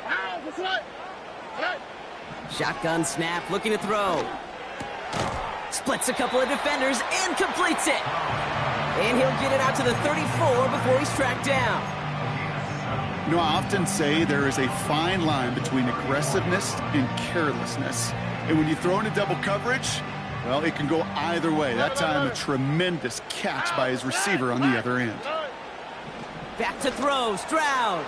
Speaker 7: Ah, that's right.
Speaker 4: Shotgun snap, looking to throw. Splits a couple of defenders and completes it. And he'll get it out to the 34 before he's tracked down.
Speaker 6: You know, I often say there is a fine line between aggressiveness and carelessness. And when you throw into double coverage, well, it can go either way. That time, a tremendous catch by his receiver on the other end.
Speaker 4: Back to throw, Stroud.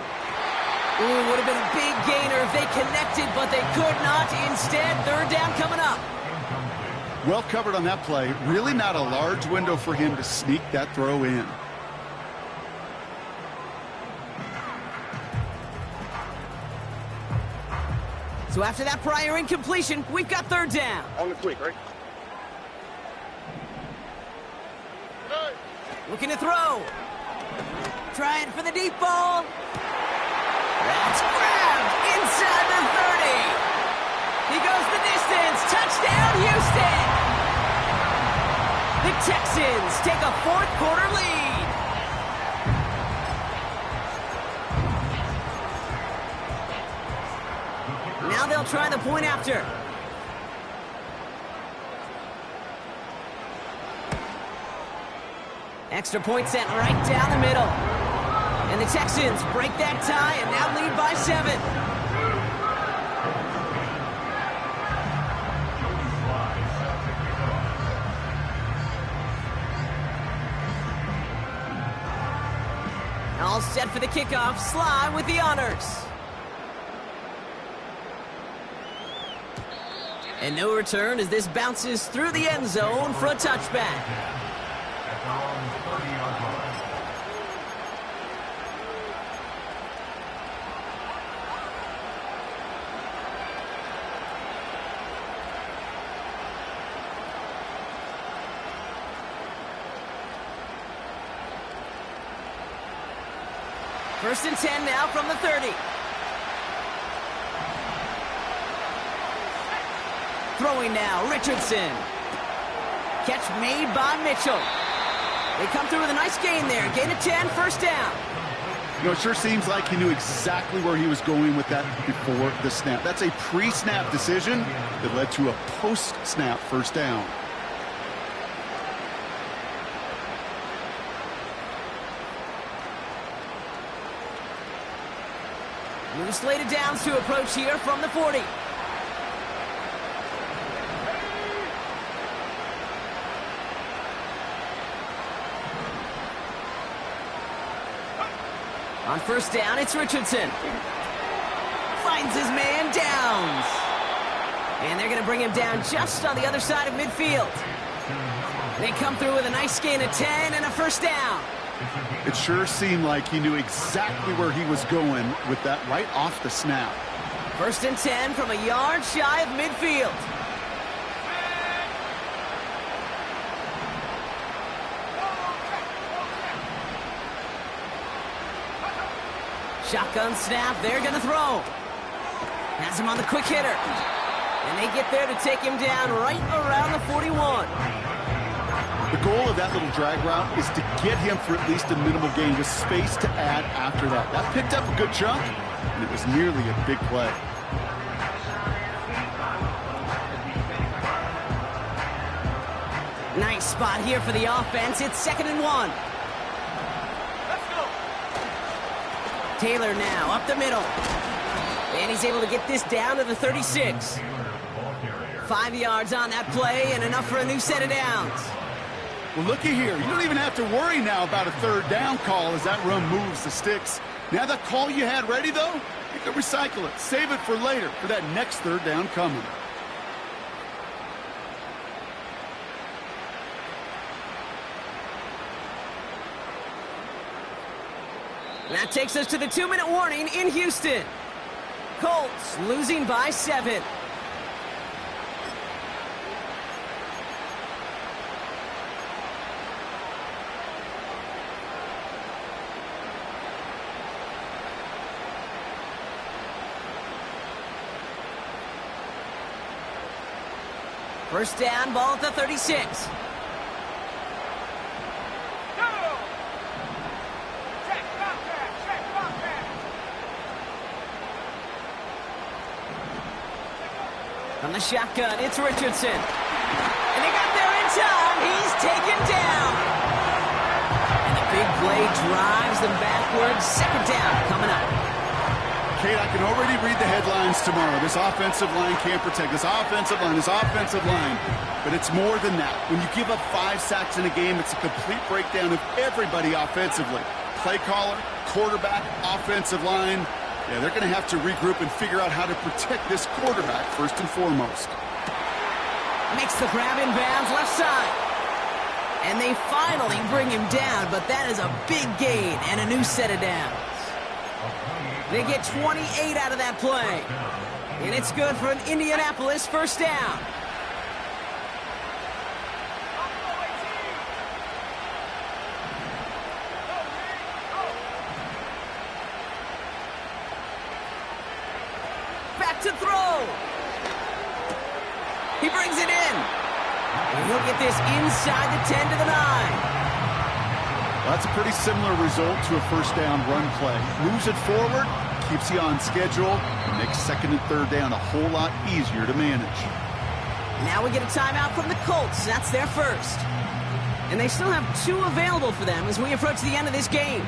Speaker 4: Ooh, would have been a big gainer if they connected, but they could not. Instead, 3rd down coming up.
Speaker 6: Well covered on that play. Really not a large window for him to sneak that throw in.
Speaker 4: So after that prior incompletion, we've got 3rd down.
Speaker 7: On the quick, right?
Speaker 4: Looking to throw. Trying for the deep ball. That's grabbed inside the 30. He goes the distance. Touchdown, Houston. The Texans take a 4th quarter lead. Now they'll try the point after. Extra point sent right down the middle. And the Texans break that tie and now lead by 7. All set for the kickoff. Sly with the honors. And no return as this bounces through the end zone for a touchback. First and 10 now from the 30. Throwing now, Richardson. Catch made by Mitchell. They come through with a nice gain there. Gain of 10, first down.
Speaker 6: You know, it sure seems like he knew exactly where he was going with that before the snap. That's a pre-snap decision that led to a post-snap first down.
Speaker 4: New slated downs to approach here from the 40. On first down, it's Richardson. Finds his man, Downs. And they're going to bring him down just on the other side of midfield. They come through with a nice gain of 10 and a first down.
Speaker 6: It sure seemed like he knew exactly where he was going with that right off the snap.
Speaker 4: First and 10 from a yard shy of midfield. Shotgun snap, they're going to throw. Has him on the quick hitter. And they get there to take him down right around the 41.
Speaker 6: The goal of that little drag route is to get him for at least a minimal gain with space to add after that. That picked up a good chunk, and it was nearly a big play.
Speaker 4: Nice spot here for the offense. It's 2nd and 1. Taylor now up the middle. And he's able to get this down to the 36. 5 yards on that play and enough for a new set of downs.
Speaker 6: Well, looky here. You don't even have to worry now about a third down call as that run moves the sticks. Now that call you had ready, though, you can recycle it. Save it for later for that next third down coming.
Speaker 4: That takes us to the 2-minute warning in Houston. Colts losing by 7. First down, ball at the 36. From the shotgun, it's Richardson. And they got there in time. He's taken down. And the big play drives them backwards. Second down coming up.
Speaker 6: Kate, I can already read the headlines tomorrow. This offensive line can't protect. This offensive line. But it's more than that. When you give up 5 sacks in a game, it's a complete breakdown of everybody offensively. Play caller, quarterback, offensive line. Yeah, they're going to have to regroup and figure out how to protect this quarterback first and foremost.
Speaker 4: Makes the grab in bounds left side. And they finally bring him down, but that is a big gain and a new set of downs. They get 28 out of that play. And it's good for an Indianapolis first down. Back to throw. He brings it in. And he'll get this inside the 10 to the 9.
Speaker 6: Well, that's a pretty similar result to a first down run play. Moves it forward, keeps you on schedule, and makes second and third down a whole lot easier to manage.
Speaker 4: Now we get a timeout from the Colts. That's their first. And they still have 2 available for them as we approach the end of this game.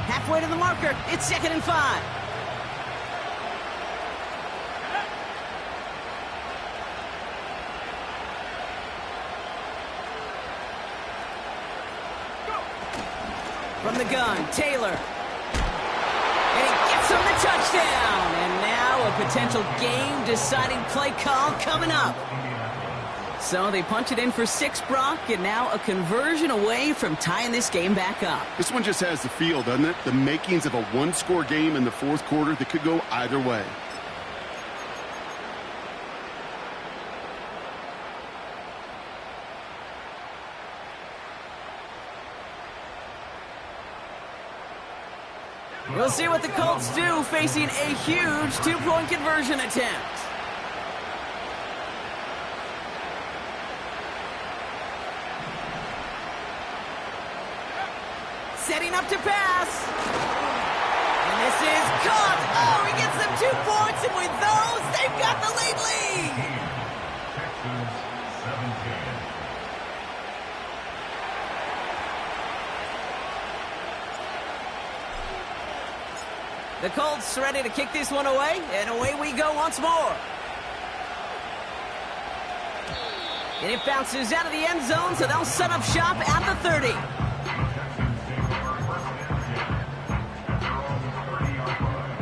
Speaker 4: Halfway to the marker, it's 2nd and 5. From the gun, Taylor. And he gets him the touchdown. And now a potential game-deciding play call coming up. So they punch it in for 6, Brock, and now a conversion away from tying this game back up.
Speaker 6: This one just has the feel, doesn't it? The makings of a one-score game in the fourth quarter that could go either way.
Speaker 4: We'll see what the Colts do facing a huge two-point conversion attempt. Setting up to pass. And this is caught. Oh, he gets them 2 points, and with those, they've got the late lead.
Speaker 5: Texans 17.
Speaker 4: The Colts ready to kick this one away, and away we go once more. And it bounces out of the end zone, so they'll set up shop at the 30.
Speaker 5: Texans take over first and 10 at their own 30-yard line.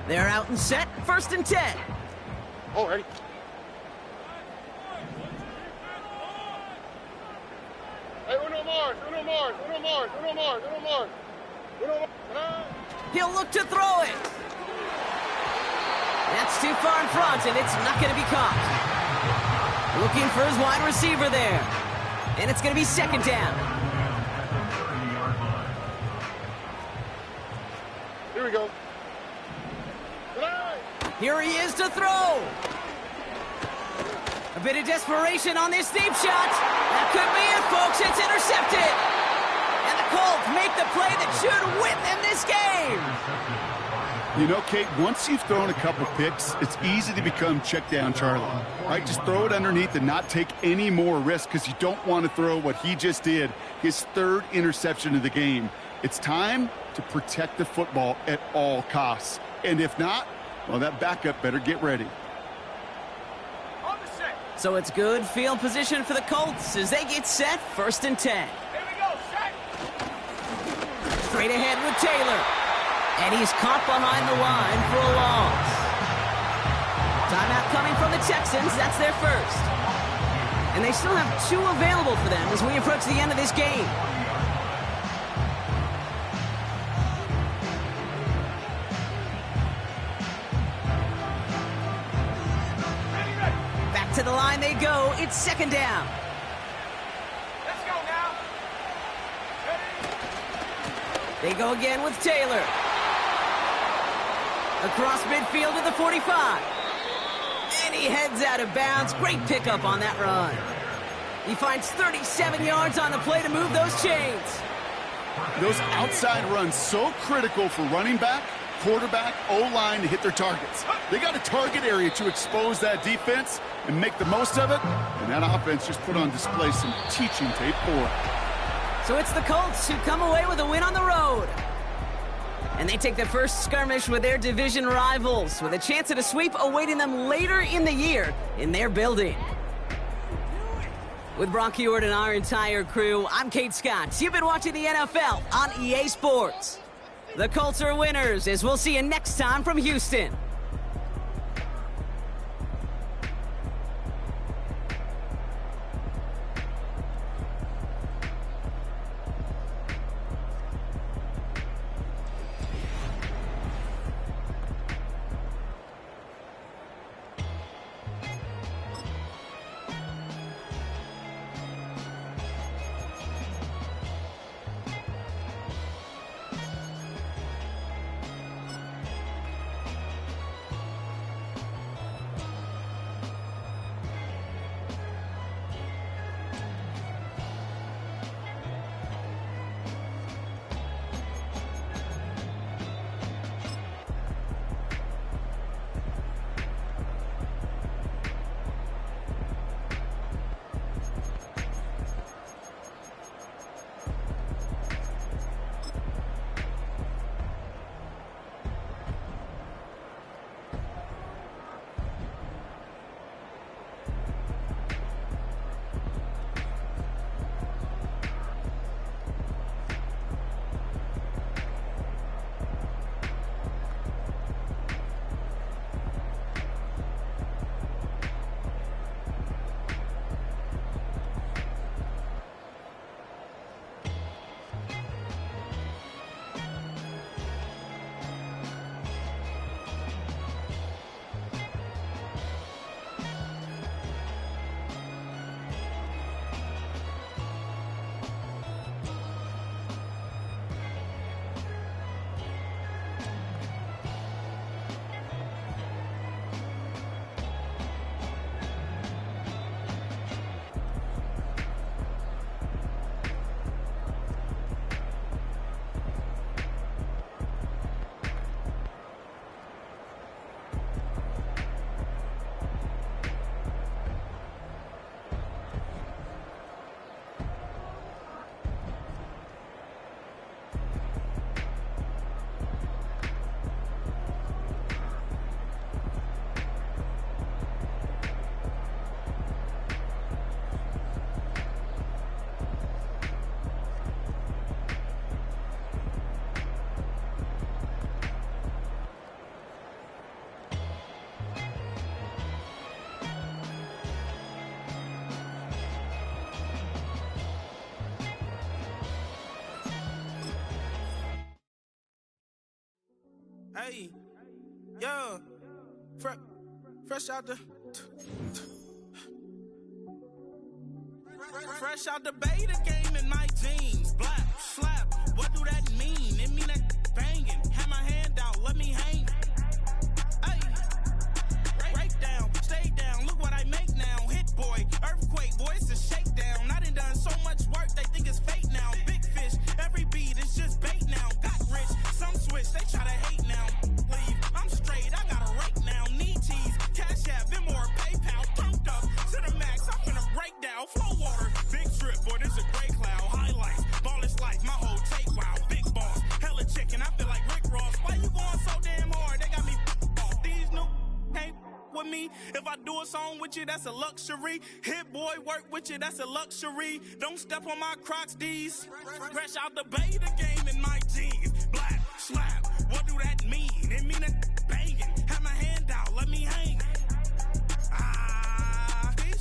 Speaker 4: They're out and set, first and 10.
Speaker 7: Oh, ready. Hey, uno more.
Speaker 4: He'll look to throw it. That's too far in front, and it's not going to be caught. Looking for his wide receiver there. And it's going to be second down.
Speaker 7: Here we go.
Speaker 4: Here he is to throw. A bit of desperation on this deep shot. That could be it, folks. It's intercepted. And the Colts make the play that should win them this game.
Speaker 6: You know, Kate, once you've thrown a couple picks, it's easy to become check down Charlie. Right? Just throw it underneath and not take any more risk because you don't want to throw what he just did, his third interception of the game. It's time to protect the football at all costs. And if not, well, that backup better get ready.
Speaker 4: So it's good field position for the Colts as they get set, first and 10.
Speaker 7: Here we go, set.
Speaker 4: Straight ahead with Taylor. And he's caught behind the line for a loss. Timeout coming from the Texans. That's their first. And they still have 2 available for them as we approach the end of this game. Back to the line they go. It's second down.
Speaker 7: Let's go now.
Speaker 4: They go again with Taylor. Across midfield to the 45. And he heads out of bounds. Great pickup on that run. He finds 37 yards on the play to move those chains.
Speaker 6: Those outside runs so critical for running back, quarterback, O-line to hit their targets. They got a target area to expose that defense and make the most of it, and that offense just put on display some teaching tape for it.
Speaker 4: So it's the Colts who come away with a win on the road. And they take the first skirmish with their division rivals, with a chance at a sweep awaiting them later in the year in their building. With Brock Heward and our entire crew, I'm Kate Scott. You've been watching the NFL on EA Sports. The Colts are winners, as we'll see you next time from Houston.
Speaker 2: Hey, yeah, fresh out the. Fresh out the beta game in my jeans. Black, slap, what do that mean? It mean that banging. Have my hand out, let me hang. Hey, break down, stay down, look what I make now. Hit boy, earthquake, boy, it's a shakedown. I done so much work, they think it's fake now. Big fish, every beat is just bait now. Got rich, some switch, they try to hate now. Leave, I'm straight, I got a rake now. Need cheese, cash app, Venmo or PayPal. Pumped up to the max, I'm finna break down. Flow water, big trip, boy, this a gray cloud. Highlights, ball is life, my whole take, wow. Big boss, hella chicken, I feel like Rick Ross. Why you going so damn hard? They got me off. These new can't with me. If I do a song with you, that's a luxury. Hit boy, work with you, that's a luxury. Don't step on my Crocs, D's. Fresh out the beta game in my jeans. Black, slap, what do that mean? It mean that banging. Have my hand out, let me hang.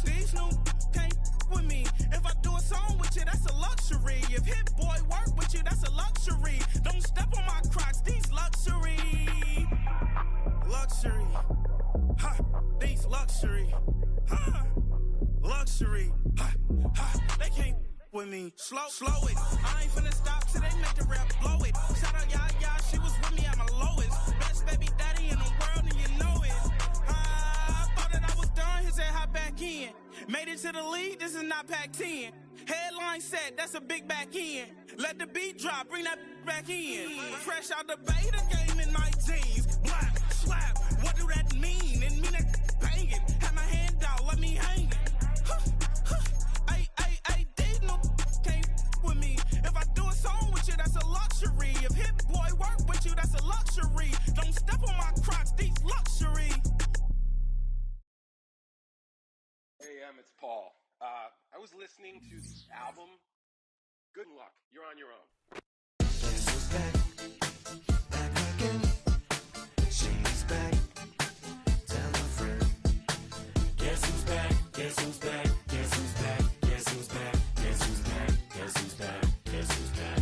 Speaker 2: These new can't with me. If I do a song with you, that's a luxury. If Hit Boy work with you, that's a luxury. Don't step on my Crocs, these luxury. Luxury. Ha, these luxury. Ha, luxury. Ha, ha, they can't with me. Slow it. I ain't finna stop till they make the rap blow it. Shout out Yaya, she was with me at my lowest. Best baby daddy in the world and you know it. I thought that I was done, he said hop back in. Made it to the lead, this is not Pac-10. Headline set, that's a big back end. Let the beat drop, bring that back in. Fresh out the beta game in my jeans. Black, slap, what do that mean? It mean that banging. Have my hand out, let me hang it. Ay, these no can't with me. If I do a song with you, that's a luxury. If Hit Boy work with you, that's a luxury. Don't step on my Crocs, these luxury.
Speaker 8: Hey, it's Paul. I was listening to the album. Good luck. You're on your own.
Speaker 2: Guess who's back? Back again. She's back. Tell a friend. Guess who's back? Guess who's back? Guess who's back? Guess who's back? Guess who's back? Guess who's back? Guess who's back?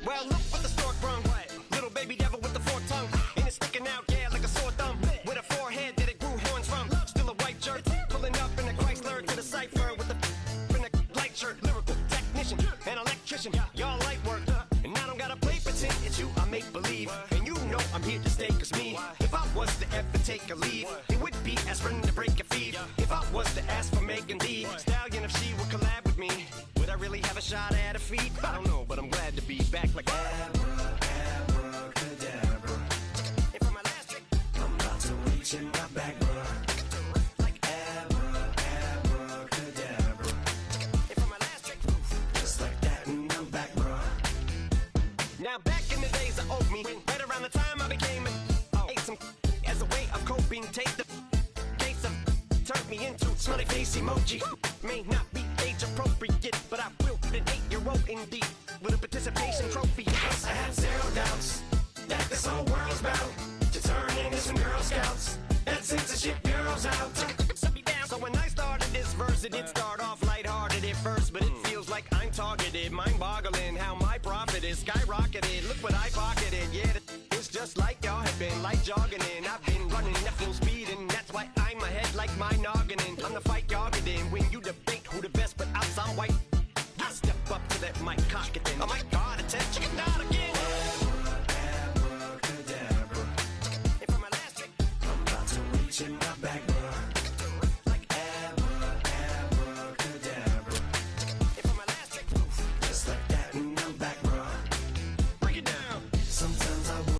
Speaker 9: Well, look what the stork brung. Little baby devil with the forked tongue. And it's sticking out, yeah, like a sore thumb. With a forehead that it grew horns from. Still a white shirt. Pulling up in a Chrysler to the cipher with in a light shirt. Lyrical technician, an electrician. Y'all light work. And I don't gotta play pretend. It's you I make believe. And you know I'm here to stay, cause me. If I was to ever take a leave, it would be aspirin to break a feed. If I was to ask for Megan D Stallion, if she would collab with me, would I really have a shot at a feat? I don't know, but I'm glad to be back like abracadabra. And for my last trick, I'm about to reach in my back, bruh. Like abracadabra. And for my last trick, just like that, and I'm back, bruh. Now back in the days of old me, right around the time I became ate some as a way of coping. Take the case of turned me into smiley face emoji. May not be age appropriate, but I will fit an 8-year-old indeed with a participation trophy. Yes, I have zero doubts that this whole world's bound to turn into some Girl Scouts. That censorship bureau's out. So when I started this verse, it did start off lighthearted at first, but it feels like I'm targeted. Mind-boggling how my profit is skyrocketed. Look what I pocketed. Yeah, it's just like y'all have been, like y'all